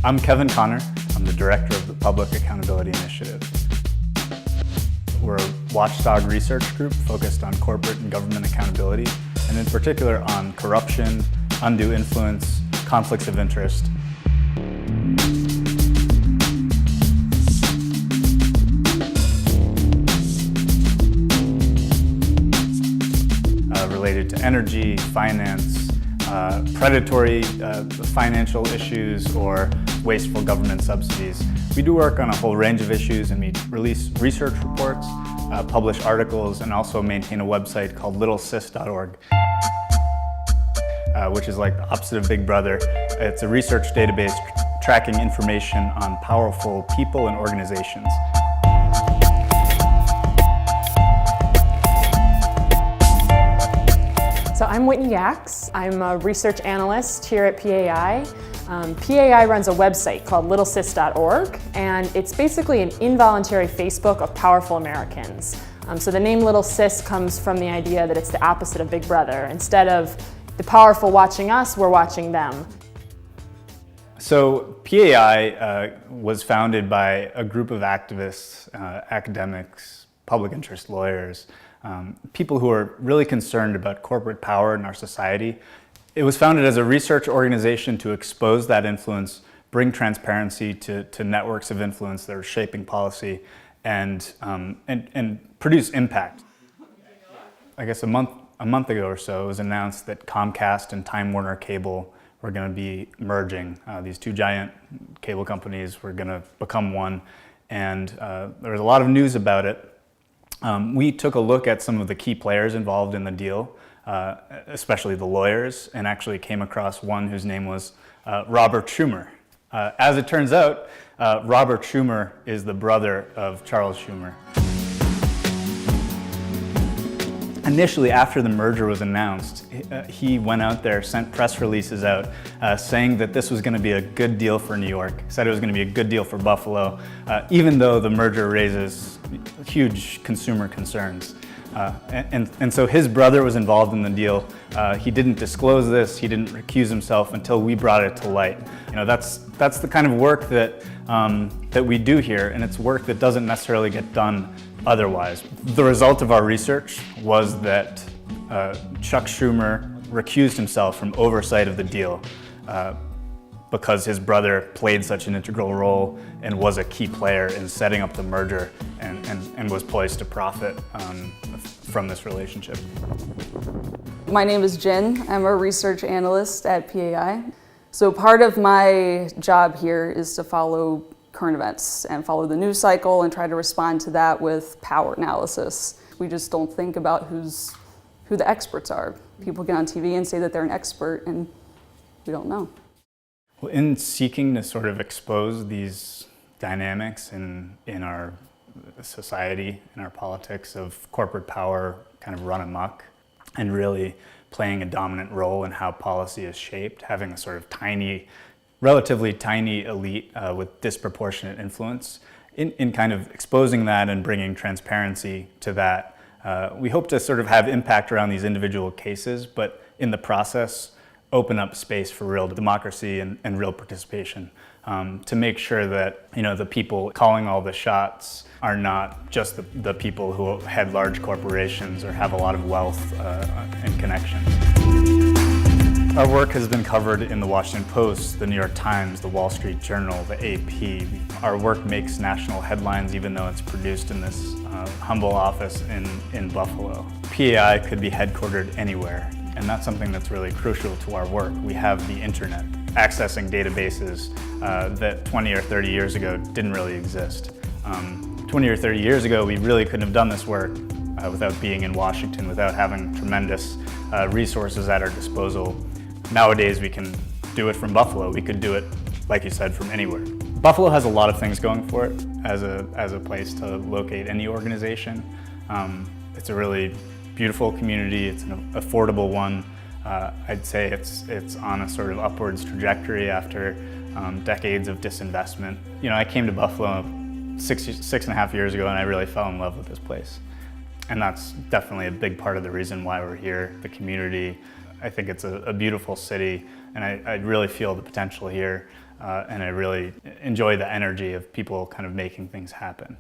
I'm Kevin Connor. I'm the director of the Public Accountability Initiative. We're a watchdog research group focused on corporate and government accountability, and in particular on corruption, undue influence, conflicts of interest. Related to energy, finance, predatory financial issues, or wasteful government subsidies. We do work on a whole range of issues, and we release research reports, publish articles, and also maintain a website called littlesis.org, which is like the opposite of Big Brother. It's a research database tracking information on powerful people and organizations. So I'm Whitney Yax. I'm a research analyst here at PAI. PAI runs a website called littlesis.org, and it's basically an involuntary Facebook of powerful Americans. So the name Little Sis comes from the idea that it's the opposite of Big Brother. Instead of the powerful watching us, we're watching them. So PAI was founded by a group of activists, academics, public interest lawyers, people who are really concerned about corporate power in our society. It was founded as a research organization to expose that influence, bring transparency to networks of influence that are shaping policy, and produce impact. I guess a month ago or so, it was announced that Comcast and Time Warner Cable were going to be merging. These two giant cable companies were going to become one, and there was a lot of news about it. We took a look at some of the key players involved in the deal, especially the lawyers, and actually came across one whose name was Robert Schumer. As it turns out, Robert Schumer is the brother of Charles Schumer. Initially, after the merger was announced, he went out there, sent press releases out, saying that this was going to be a good deal for New York, said it was going to be a good deal for Buffalo, even though the merger raises huge consumer concerns. And so his brother was involved in the deal. He didn't disclose this, he didn't recuse himself until we brought it to light. You know, that's the kind of work that we do here, and it's work that doesn't necessarily get done otherwise. The result of our research was that Chuck Schumer recused himself from oversight of the deal because his brother played such an integral role and was a key player in setting up the merger and was poised to profit from this relationship. My name is Jen. I'm a research analyst at PAI. So part of my job here is to follow current events and follow the news cycle and try to respond to that with power analysis. We just don't think about who the experts are. People get on TV and say that they're an expert, and we don't know. Well, in seeking to sort of expose these dynamics in our society, in our politics of corporate power kind of run amok and really playing a dominant role in how policy is shaped, having a sort of relatively tiny elite with disproportionate influence, in kind of exposing that and bringing transparency to that. We hope to sort of have impact around these individual cases, but in the process, open up space for real democracy and real participation to make sure that, you know, the people calling all the shots are not just the people who head large corporations or have a lot of wealth and connections. Our work has been covered in the Washington Post, the New York Times, the Wall Street Journal, the AP. Our work makes national headlines even though it's produced in this humble office in Buffalo. PAI could be headquartered anywhere, and that's something that's really crucial to our work. We have the internet, accessing databases that 20 or 30 years ago didn't really exist. 20 or 30 years ago, we really couldn't have done this work without being in Washington, without having tremendous resources at our disposal. Nowadays, we can do it from Buffalo. We could do it, like you said, from anywhere. Buffalo has a lot of things going for it as a place to locate any organization. It's a really beautiful community. It's an affordable one. I'd say it's on a sort of upwards trajectory after decades of disinvestment. You know, I came to Buffalo six and a half years ago, and I really fell in love with this place. And that's definitely a big part of the reason why we're here, the community. I think it's a beautiful city, and I really feel the potential here and I really enjoy the energy of people kind of making things happen.